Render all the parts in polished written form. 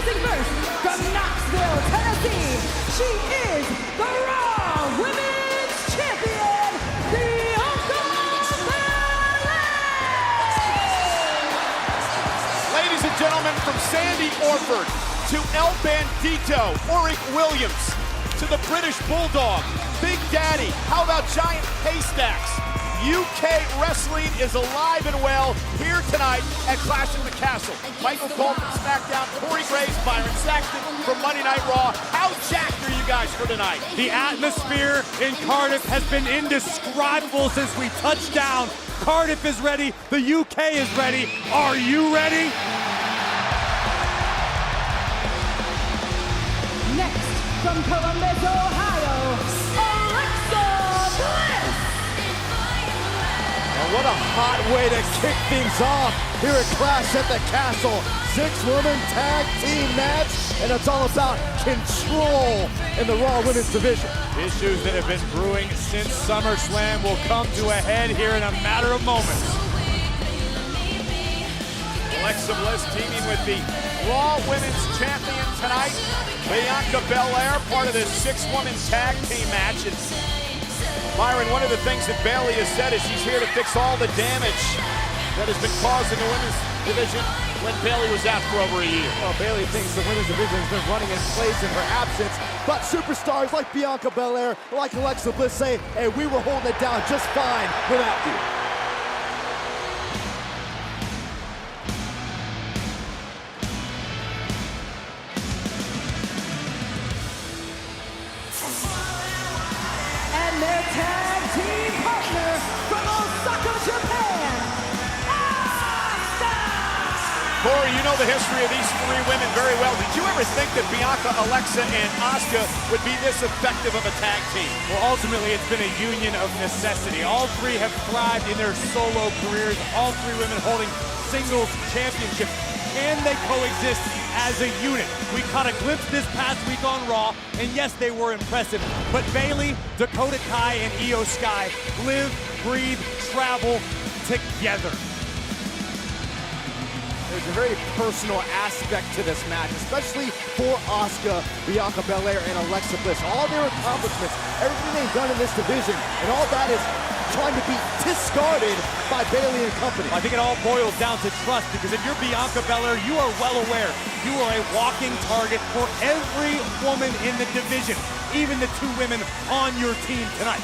Introducing first, from Knoxville, Tennessee, she is the Raw Women's Champion, Bianca Belair! Ladies and gentlemen, from Sandy Orford to El Bandito, Auric Williams, to the British Bulldog, Big Daddy, how about Giant Haystacks? UK wrestling is alive and well here tonight at Clash at the Castle. Michael Cole from SmackDown, Corey Graves, Byron Saxton from Monday Night Raw. How jacked are you guys for tonight? The atmosphere in Cardiff has been indescribable since we touched down. Cardiff is ready, the UK is ready. Are you ready? Next, from Columbus, Ohio, Bliss! And what a hot way to kick things off here at Clash at the Castle. 6-woman tag team match, and it's all about control in the Raw Women's division. Issues that have been brewing since SummerSlam will come to a head here in a matter of moments. Alexa Bliss teaming with the Raw Women's Champion tonight, Bianca Belair, part of this 6-woman tag team match. And Byron, one of the things that Bayley has said is she's here to fix all the damage that has been caused in the women's division when Bayley was out for over a year. Well, Bayley thinks the women's division has been running in place in her absence, but superstars like Bianca Belair, like Alexa Bliss say, hey, we were holding it down just fine without you. And their tag team partner from Osaka, Japan, Asuka! Corey, you know the history of these three women very well. Did you ever think that Bianca, Alexa, and Asuka would be this effective of a tag team? Well, ultimately, it's been a union of necessity. All three have thrived in their solo careers. All three women holding singles championships. Can they coexist as a unit? We caught a glimpse this past week on Raw, and yes, they were impressive. But Bayley, Dakota Kai, and IYO SKY live, breathe, travel together. There's a very personal aspect to this match, especially for Asuka, Bianca Belair, and Alexa Bliss. All their accomplishments, everything they've done in this division, and all that is trying to be discarded by Bayley and company. I think it all boils down to trust, because if you're Bianca Belair, you are well aware you are a walking target for every woman in the division, even the two women on your team tonight.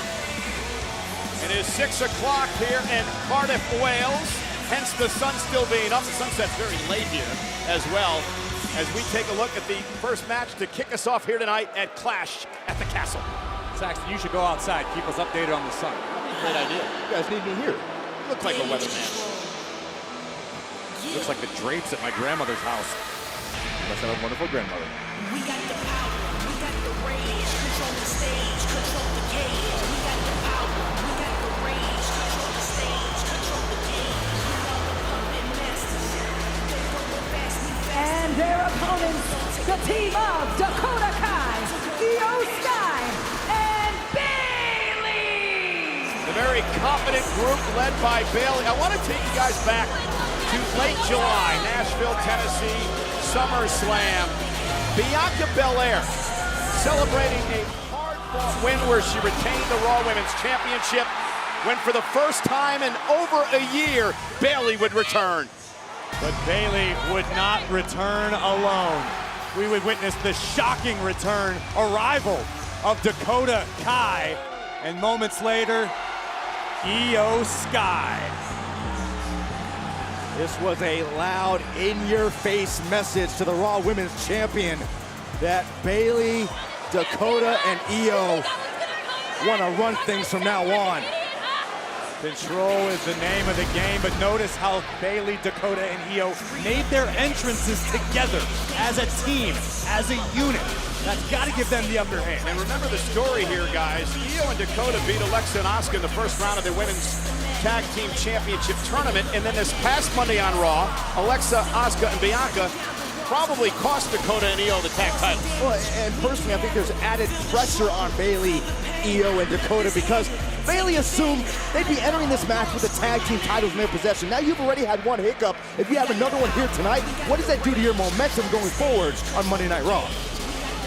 It is 6 o'clock here in Cardiff, Wales. Hence the sun still being up. The sunset's very late here as well, as we take a look at the first match to kick us off here tonight at Clash at the Castle. Saxton, you should go outside, keep us updated on the sun. Great idea. You guys need me here. You look like a weatherman. Looks like the drapes at my grandmother's house. You must have a wonderful grandmother. We got the power, we got the rage, control the stage, control the cage. We got the power, we got the rage, control the stage, control the cage. We are the puppet masters. They go fast, we fast. And their opponents, the team of Dakota Kai, IYO SKY, and Bayley! The very confident group led by Bayley. I want to take you guys back to late July, Nashville, Tennessee, SummerSlam. Bianca Belair celebrating a hard-fought win where she retained the Raw Women's Championship, when for the first time in over a year, Bayley would return. But Bayley would not return alone. We would witness the shocking arrival of Dakota Kai, and moments later, IYO SKY. This was a loud, in-your-face message to the Raw Women's Champion that Bayley, Dakota, and IYO want to run things from now on. Control is the name of the game, but notice how Bayley, Dakota, and IYO made their entrances together as a team, as a unit. That's got to give them the upper hand. And remember the story here, guys. IYO and Dakota beat Alexa and Asuka in the first round of the Women's Tag Team Championship Tournament. And then this past Monday on Raw, Alexa, Asuka, and Bianca probably cost Dakota and IYO the tag titles. Well, and personally, I think there's added pressure on Bayley, IYO, and Dakota because Bayley assumed they'd be entering this match with the tag team titles in their possession. Now you've already had one hiccup. If you have another one here tonight, what does that do to your momentum going forward on Monday Night Raw?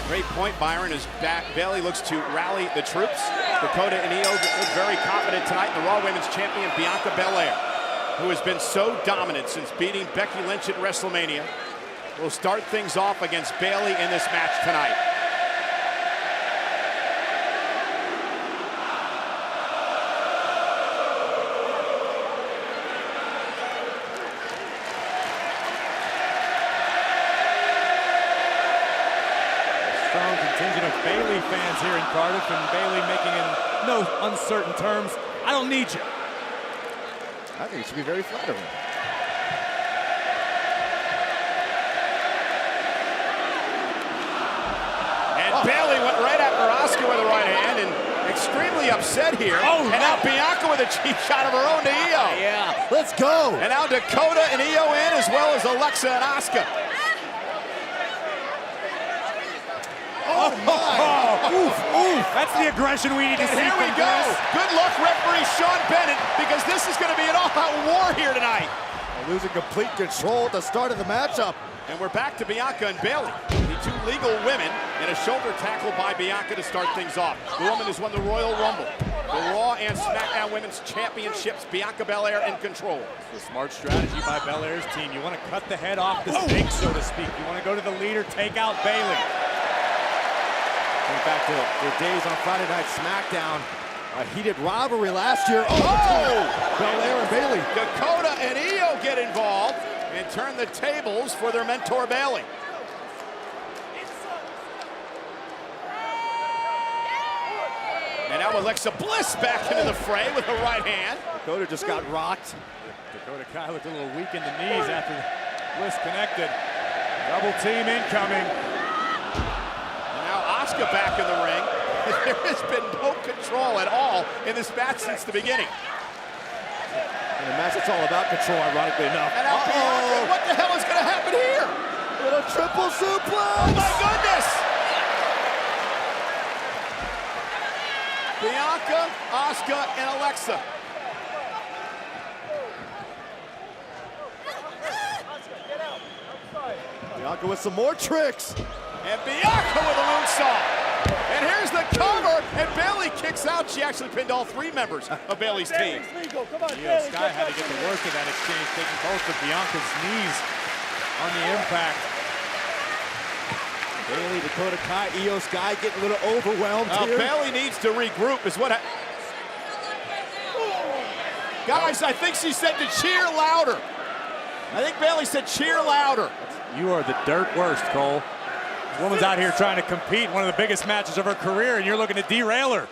Great point, Byron, as Bayley looks to rally the troops. Dakota and IYO look very confident tonight. The Raw Women's Champion, Bianca Belair, who has been so dominant since beating Becky Lynch at WrestleMania, will start things off against Bayley in this match tonight. Strong contingent of Bayley fans here in Cardiff, and Bayley making in no uncertain terms, I don't need you. I think it should be very flattering. And Bayley went right after Asuka with the right hand, and extremely upset here. Oh, and now Bianca with a cheap shot of her own to IYO. Yeah, let's go. And now Dakota and IYO in, as well as Alexa and Asuka. Oh my! Oof, oof. That's the aggression we need to see. Here we from go. Bliss. Good luck, referee Sean Bennett, because this is going to be an all-out war here tonight. Losing complete control at the start of the matchup. And we're back to Bianca and Bayley, the two legal women, and a shoulder tackle by Bianca to start things off. The woman who's won the Royal Rumble, the Raw and SmackDown Women's Championships. Bianca Belair in control. It's a smart strategy by Belair's team. You want to cut the head off the snake, so to speak. You want to go to the leader, take out Bayley. Going back to their days on Friday Night SmackDown. A heated rivalry last year. Belair and Bayley. Dakota and IYO get involved and turn the tables for their mentor Bayley. And now Alexa Bliss back into the fray with her right hand. Dakota just got rocked. Dakota Kai looked a little weak in the knees after Bliss connected. Double team incoming. Asuka back in the ring. There has been no control at all in this match since the beginning. In a match, it's all about control, ironically enough. And now Bianca, what the hell is going to happen here? Little triple suplex. Oh my goodness! Bianca, Asuka, and Alexa. Bianca with some more tricks. And Bianca with a moonsault. And here's the cover, and Bayley kicks out. She actually pinned all three members of Bayley's team. IYO SKY had to get the worst of that exchange, taking both of Bianca's knees on the impact. Bayley, Dakota Kai, IYO SKY getting a little overwhelmed here. Bayley needs to regroup is what Guys, I think she said to cheer louder. I think Bayley said cheer louder. You are the dirt worst, Cole. This woman's out here trying to compete in one of the biggest matches of her career, and you're looking to derail her.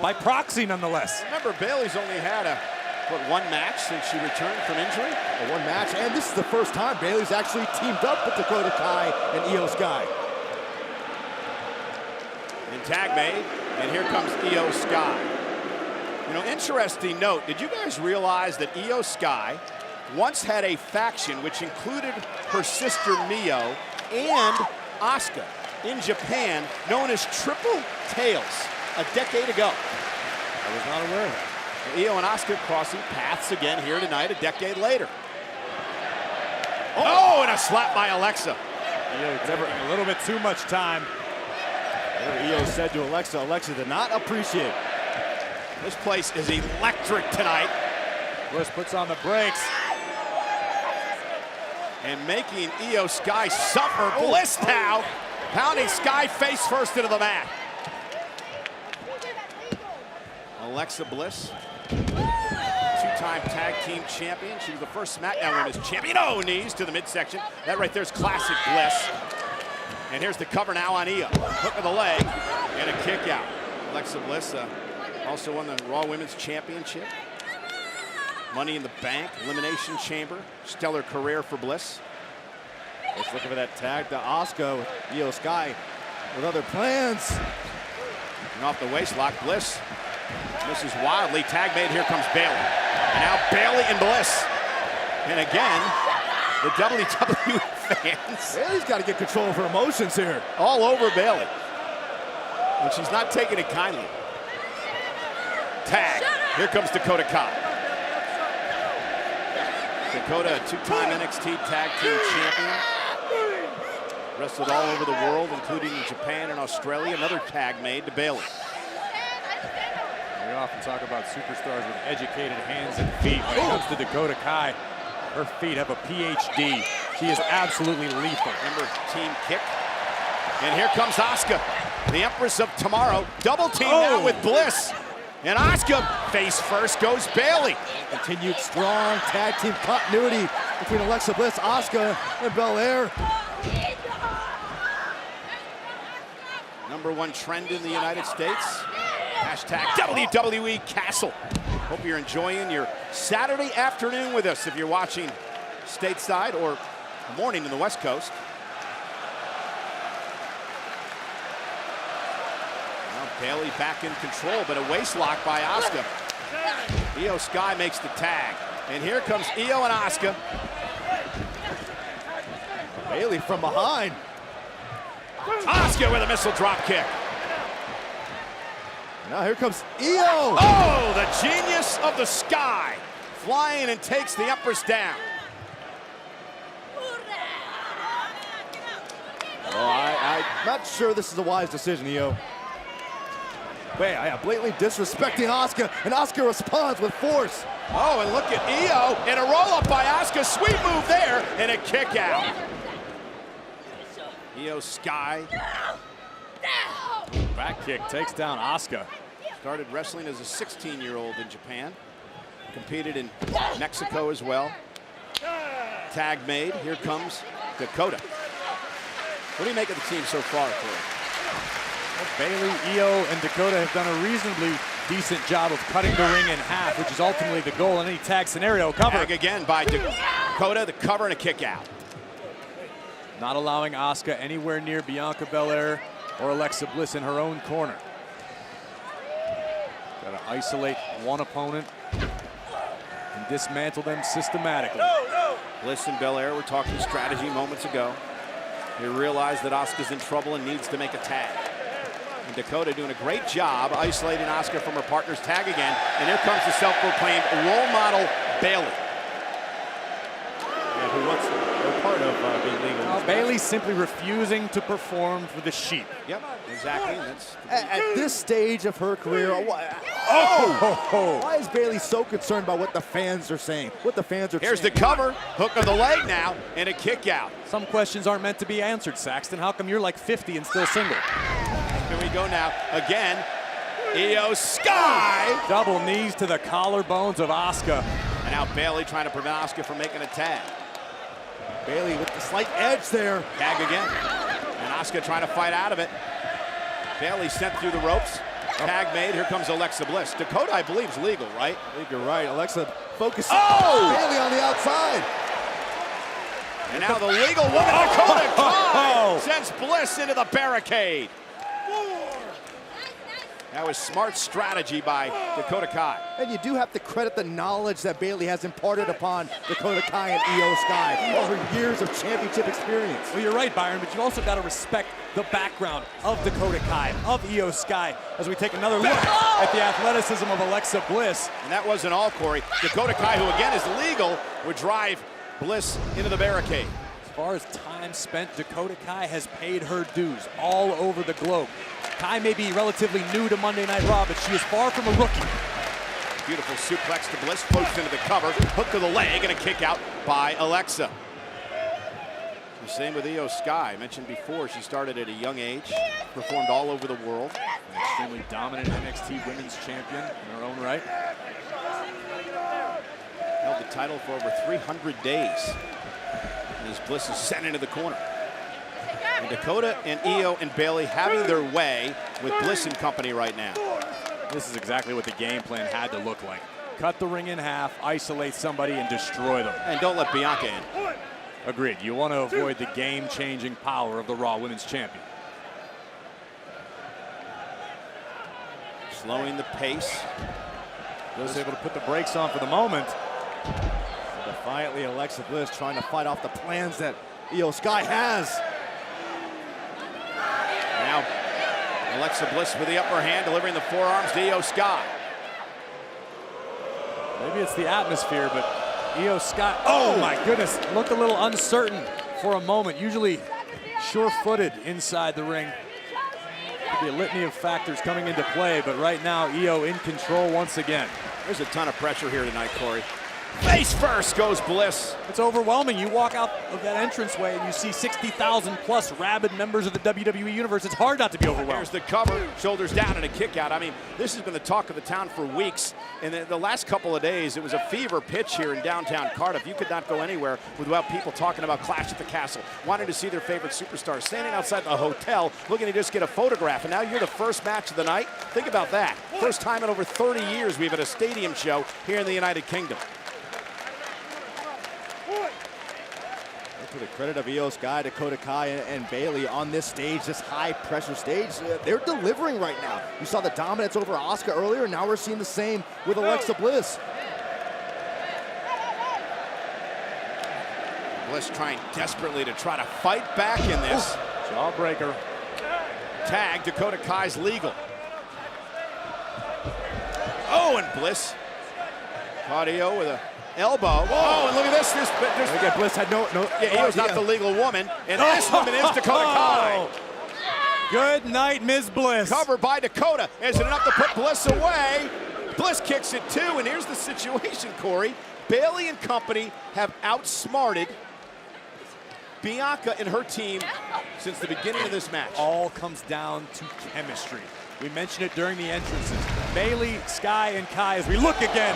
By proxy, nonetheless. Remember, Bayley's only had one match since she returned from injury? One match, and this is the first time Bayley's actually teamed up with Dakota Kai and IYO SKY. And tag made, and here comes IYO SKY. You know, interesting note, did you guys realize that IYO SKY once had a faction which included her sister Mio and Asuka in Japan, known as Triple Tails, a decade ago? I was not aware of that. IYO and Asuka crossing paths again here tonight, a decade later. Oh, and a slap by Alexa. IYO taking a little bit too much time. IYO said to Alexa, Alexa did not appreciate. This place is electric tonight. Bliss puts on the brakes. And making IYO SKY suffer. Bliss now pounding SKY face first into the mat. Alexa Bliss, two-time tag team champion. She was the first SmackDown Women's champion. Oh, knees to the midsection. That right there is classic Bliss. And here's the cover now on IYO. Hook of the leg and a kick out. Alexa Bliss also won the Raw Women's Championship. Money in the Bank, Elimination Chamber. Stellar career for Bliss. Let's look for that tag to Asuka with IYO SKY with other plans. And off the waistlock, Bliss misses wildly. Tag made, here comes Bayley. And now Bayley and Bliss. And again, the WWE fans. Bayley's got to get control of her emotions here. All over Bayley. And she's not taking it kindly. Tag. Here comes Dakota Kai. Dakota, a two-time NXT Tag Team Champion. Wrestled all over the world, including in Japan and Australia. Another tag made to Bayley. We often talk about superstars with educated hands and feet. When it comes to Dakota Kai, her feet have a PhD. She is absolutely lethal. Remember, team kick. And here comes Asuka, the Empress of Tomorrow. Double team now with Bliss. And Asuka, face first, goes Bayley. Continued strong tag team continuity between Alexa Bliss, Asuka, and Belair. #1 trend in the United States. Hashtag WWE Castle. Hope you're enjoying your Saturday afternoon with us if you're watching stateside or morning in the West Coast. Now Bayley back in control, but a waist lock by Asuka. IYO SKY makes the tag. And here comes IYO and Asuka. Bayley from behind. Asuka with a missile drop kick. Now here comes IYO. Oh, the genius of the sky. Flying and takes the Empress down. Oh, I'm not sure this is a wise decision, IYO. Blatantly disrespecting Asuka, and Asuka responds with force. Oh, and look at IYO, and a roll-up by Asuka. Sweet move there, and a kick out. IYO SKY. Back kick takes down Asuka. Started wrestling as a 16-year-old in Japan. Competed in Mexico as well. Tag made. Here comes Dakota. What do you make of the team so far, Corey? Bayley, IYO, and Dakota have done a reasonably decent job of cutting the ring in half, which is ultimately the goal in any tag scenario. Cover. Tag again by Dakota, the cover and a kick out. Not allowing Asuka anywhere near Bianca Belair or Alexa Bliss in her own corner. Got to isolate one opponent and dismantle them systematically. Bliss and Belair were talking strategy moments ago. They realize that Asuka's in trouble and needs to make a tag. And Dakota doing a great job isolating Asuka from her partner's tag again. And here comes the self-proclaimed role model, Bayley. Yeah, who wants no part of being legal. Bayley's simply refusing to perform for the sheep. Yep, exactly. That's At this stage of her career, why is Bayley so concerned about what the fans are saying? What the fans are Here's chanting? the cover, hook of the leg now, and a kick out. Some questions aren't meant to be answered, Saxton. How come you're like 50 and still single? Here we go now. Again, IYO SKY. Double knees to the collarbones of Asuka. And now Bayley trying to prevent Asuka from making a tag. Bayley with the slight edge there. Tag again. And Asuka trying to fight out of it. Bayley sent through the ropes. Tag made. Here comes Alexa Bliss. Dakota, I believe, is legal, right? I think you're right. Alexa focusing Bayley on the outside. And now the legal woman, Dakota Kai, sends Bliss into the barricade. That was smart strategy by Dakota Kai. And you do have to credit the knowledge that Bayley has imparted upon Dakota Kai and IYO SKY over years of championship experience. Well, you're right, Byron, but you've also got to respect the background of Dakota Kai, of IYO SKY, as we take another look at the athleticism of Alexa Bliss. And that wasn't all, Corey. Dakota Kai, who again is legal, would drive Bliss into the barricade. As far as time spent, Dakota Kai has paid her dues all over the globe. Kai may be relatively new to Monday Night Raw, but she is far from a rookie. Beautiful suplex to Bliss, pokes into the cover, hook to the leg, and a kick out by Alexa. The same with IYO SKY. I mentioned before, she started at a young age, performed all over the world. An extremely dominant NXT Women's Champion in her own right. Held the title for over 300 days. And as Bliss is sent into the corner. And Dakota and IYO and Bayley having their way with Bliss and company right now. This is exactly what the game plan had to look like. Cut the ring in half, isolate somebody, and destroy them. And don't let Bianca in. Agreed. You want to avoid the game-changing power of the Raw Women's Champion. Slowing the pace. Was able to put the brakes on for the moment. Defiantly, Alexa Bliss trying to fight off the plans that IYO SKY has. Now, Alexa Bliss with the upper hand, delivering the forearms to IYO SKY. Maybe it's the atmosphere, but IYO SKY, oh my goodness, looked a little uncertain for a moment. Usually sure-footed inside the ring. Could be a litany of factors coming into play, but right now IYO in control once again. There's a ton of pressure here tonight, Corey. Face first goes Bliss. It's overwhelming. You walk out of that entranceway and you see 60,000 plus rabid members of the WWE Universe. It's hard not to be overwhelmed. There's the cover, shoulders down and a kick out. I mean, this has been the talk of the town for weeks. And the last couple of days, it was a fever pitch here in downtown Cardiff. You could not go anywhere without people talking about Clash at the Castle, wanting to see their favorite superstars, standing outside the hotel, looking to just get a photograph. And now you're the first match of the night. Think about that. First time in over 30 years we've had a stadium show here in the United Kingdom. To the credit of IYO SKY, Dakota Kai, and Bayley on this stage, this high-pressure stage, they're delivering right now. You saw the dominance over Asuka earlier, and now we're seeing the same with Alexa Bliss. Bliss trying desperately to try to fight back in this. Jawbreaker. Tag, Dakota Kai's legal. Oh, and Bliss. Claudio with a elbow. Whoa, and look at this. Again, Bliss had no yeah, IYO's not the legal woman, and this woman is Dakota Kai. Good night, Ms. Bliss. Cover by Dakota. Is it enough to put Bliss away? Bliss kicks it too, and here's the situation, Corey. Bayley and company have outsmarted Bianca and her team since the beginning of this match. All comes down to chemistry. We mentioned it during the entrances. Bayley, Sky, and Kai, as we look again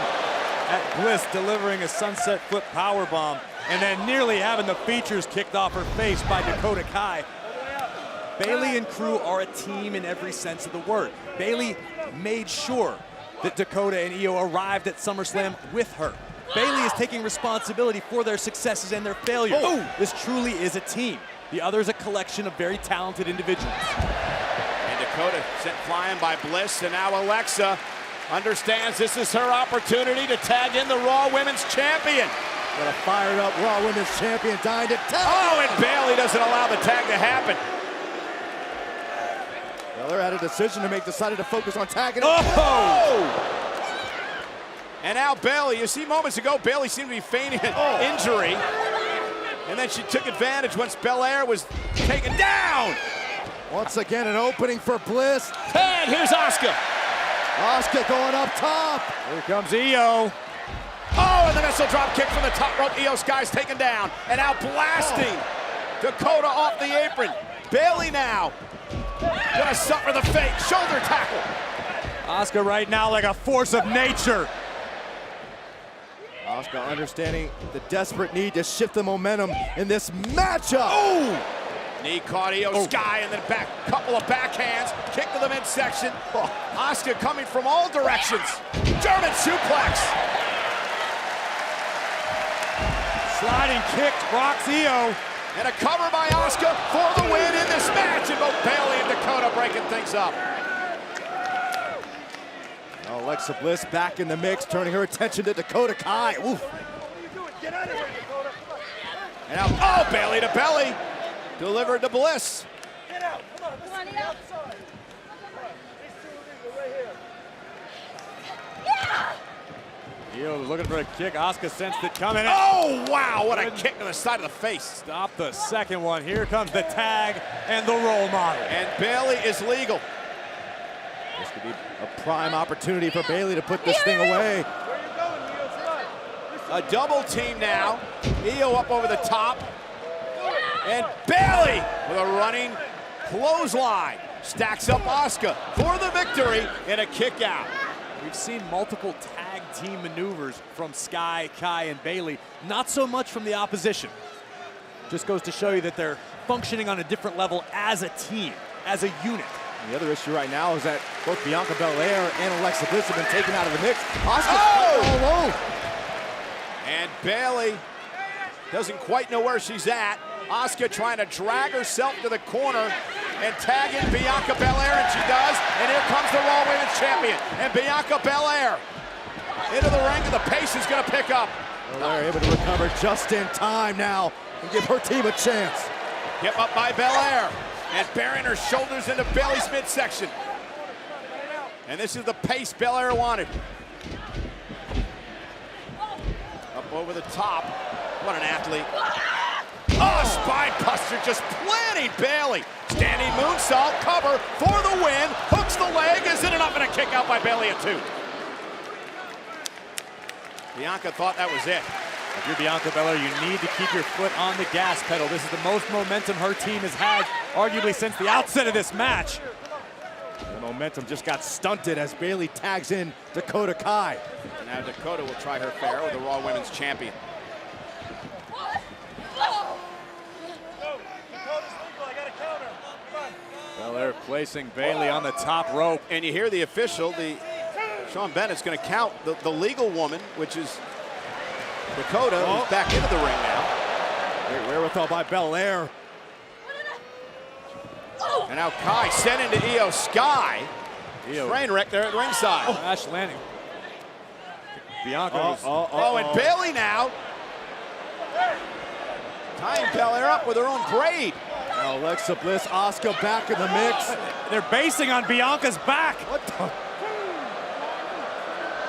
at Bliss delivering a sunset flip powerbomb and then nearly having the features kicked off her face by Dakota Kai. Bayley and crew are a team in every sense of the word. Bayley made sure that Dakota and IYO arrived at SummerSlam with her. Bayley is taking responsibility for their successes and their failures. This truly is a team. The other is a collection of very talented individuals. And Dakota sent flying by Bliss, and now Alexa understands this is her opportunity to tag in the Raw Women's Champion. Got a fired up Raw Women's Champion dying to tag. Oh, and Bayley doesn't allow the tag to happen. Belair had a decision to make, decided to focus on tagging. Oh! And now Bayley, you see moments ago, Bayley seemed to be feigning an injury. And then she took advantage once Belair was taken down. Once again, an opening for Bliss. Tag, here's Asuka. Asuka going up top. Here comes IYO. Oh, and the missile drop kick from the top rope. IYO SKY's taken down. And now blasting Dakota off the apron. Bayley now gonna suffer the fate. Shoulder tackle. Asuka right now like a force of nature. Asuka understanding the desperate need to shift the momentum in this matchup. Oh! Knee caught IYO SKY, and then back, couple of backhands, kick to the midsection. Asuka coming from all directions. German suplex. Sliding kick rocks IYO. And a cover by Asuka for the win in this match. And both Bayley and Dakota breaking things up. Alexa Bliss back in the mix, turning her attention to Dakota Kai. Oof. And now, oh, Bayley to belly. Delivered to Bliss. Get out. Come on, out. IYO looking for a kick. Asuka sensed it coming. Oh, wow, what a kick to the side of the face. Stop the second one. Here comes the tag and the role model. And Bayley is legal. This could be a prime opportunity for Bayley to put this thing away. A double team now. IYO up over the top. And Bayley with a running clothesline. Stacks up Asuka for the victory and a kick out. We've seen multiple tag team maneuvers from Sky, Kai, and Bayley. Not so much from the opposition. Just goes to show you that they're functioning on a different level as a team, as a unit. The other issue right now is that both Bianca Belair and Alexa Bliss have been taken out of the mix. Asuka's all alone. And Bayley doesn't quite know where she's at. Asuka trying to drag herself to the corner and tag in Bianca Belair, and she does. And here comes the Raw Women's Champion. And Bianca Belair into the ring, and the pace is going to pick up. Belair able to recover just in time now. and give her team a chance. Hip up by Belair, and burying her shoulders into Bayley's midsection. And this is the pace Belair wanted. Up over the top. What an athlete. Oh, spine buster just planting Bayley. Standing moonsault, cover for the win. Hooks the leg. Is it enough? And a kick out by Bayley at 2. Bianca thought that was it. If you're Bianca Belair, you need to keep your foot on the gas pedal. This is the most momentum her team has had, arguably since the outset of this match. The momentum just got stunted as Bayley tags in Dakota Kai. Now Dakota will try her fair with the Raw Women's Champion. Belair placing Bayley on the top rope. And you hear the official, Sean Bennett's going to count the legal woman, which is Dakota, who's back into the ring now. Great wherewithal by Belair. And now Kai sent into IYO SKY. Train wreck there at ringside. Crash landing. Bianca And Bayley now tying Belair up with her own braid. Now Alexa Bliss, Asuka back in the mix. They're basing on Bianca's back. What the?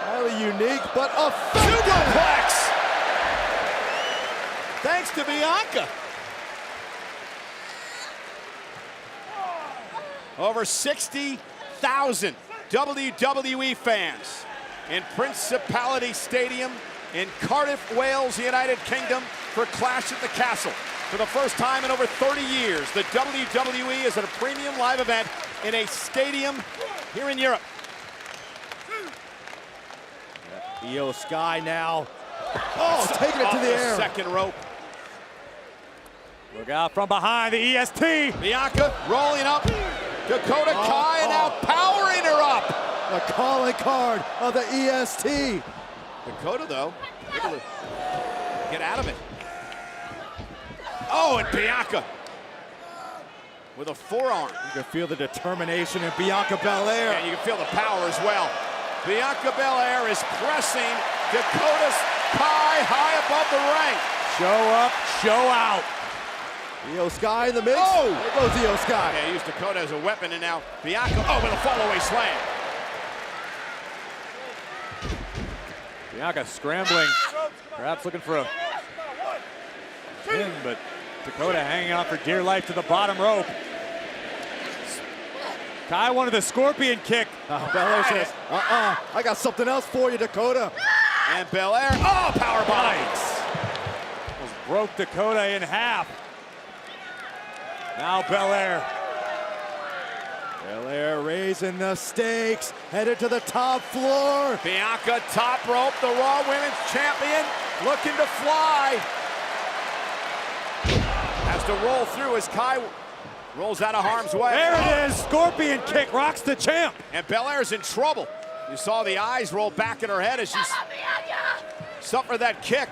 Highly unique, but effective. Superplex! Thanks to Bianca. Over 60,000 WWE fans in Principality Stadium in Cardiff, Wales, United Kingdom for Clash at the Castle. For the first time in over 30 years, the WWE is at a premium live event in a stadium here in Europe. IYO SKY now. Oh, taking it to the air. Second rope. Look out from behind the EST. Bianca rolling up. Dakota Kai now powering her up. The calling card of the EST. Dakota, though, able to get out of it. Oh, and Bianca with a forearm. You can feel the determination in Bianca Belair. And you can feel the power as well. Bianca Belair is pressing Dakota Kai high above the ring. Show up, show out. IYO SKY in the mix. Oh! There goes IYO SKY. Yeah, used Dakota as a weapon, and now Bianca, with a fall-away slam. Bianca scrambling, perhaps looking for a pin, but Dakota hanging on for dear life to the bottom rope. Kai wanted the scorpion kick. Belair says, I got something else for you, Dakota. And Belair, powerbomb. Almost broke Dakota in half. Now Belair. Belair raising the stakes, headed to the top floor. Bianca top rope, the Raw Women's Champion, looking to fly. Has to roll through as Kai rolls out of harm's way. There it is, scorpion kick, rocks the champ. And Belair's in trouble. You saw the eyes roll back in her head as she suffered that kick.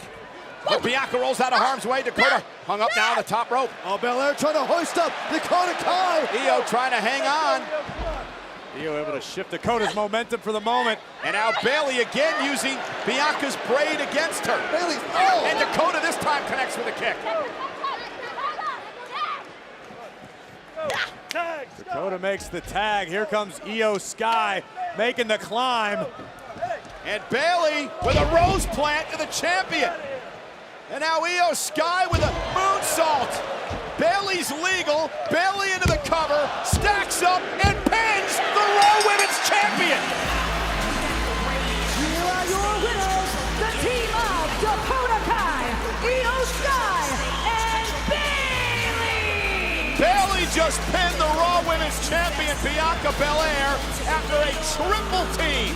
But Bianca rolls out of harm's way. Dakota hung up now on the top rope. Oh, Belair trying to hoist up Dakota Kai. IYO trying to hang on. IYO able to shift Dakota's momentum for the moment. And now Bayley again using Bianca's braid against her. Bayley, And Dakota this time connects with a kick. Dakota makes the tag. Here comes IYO SKY making the climb. And Bayley with a rose plant to the champion. And now IYO SKY with a moonsault. Bayley's legal. Bayley into the cover, stacks up, and pins the Raw Women's Champion. Here are your winners, the team of Dakota Kai, IYO SKY, and Bayley! Bayley just pinned the Raw Women's Champion, Bianca Belair, after a triple team.